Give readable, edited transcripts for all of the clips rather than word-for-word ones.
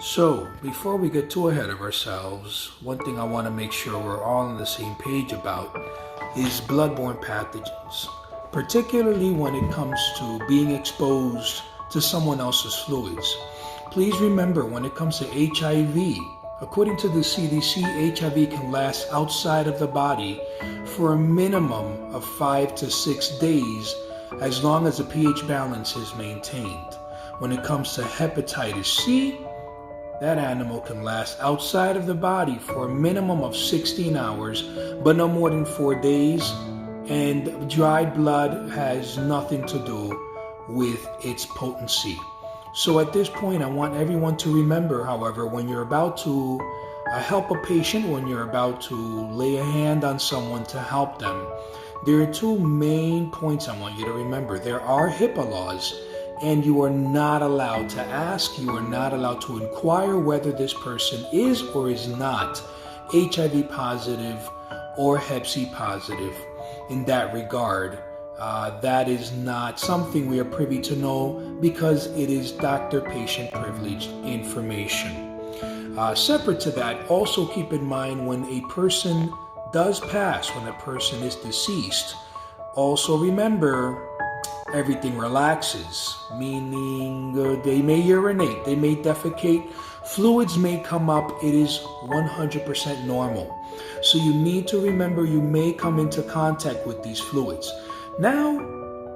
So, before we get too ahead of ourselves, one thing I want to make sure we're all on the same page about is bloodborne pathogens, particularly when it comes to being exposed to someone else's fluids. Please remember, when it comes to HIV, according to the CDC, HIV can last outside of the body for a minimum of 5 to 6 days as long as the pH balance is maintained. When it comes to hepatitis C, that animal can last outside of the body for a minimum of 16 hours, but no more than 4 days, and dried blood has nothing to do with its potency. So at this point, I want everyone to remember, however, when you're about to help a patient, when you're about to lay a hand on someone to help them, there are two main points I want you to remember. There are HIPAA laws, and you are not allowed to ask, you are not allowed to inquire whether this person is or is not HIV positive or Hep C positive. In that regard, that is not something we are privy to know because it is doctor-patient privileged information. Separate to that, also keep in mind when a person does pass, when a person is deceased, also remember everything relaxes, meaning they may urinate, they may defecate, fluids may come up. It is 100% normal. So you need to remember you may come into contact with these fluids. Now,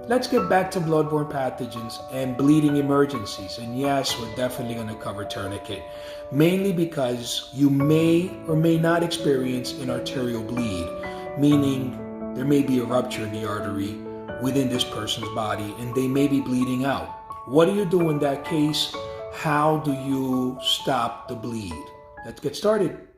let's get back to bloodborne pathogens and bleeding emergencies. And yes, we're definitely going to cover tourniquet, mainly because you may or may not experience an arterial bleed, meaning there may be a rupture in the artery within this person's body and they may be bleeding out. What do you do in that case? How do you stop the bleed? Let's get started.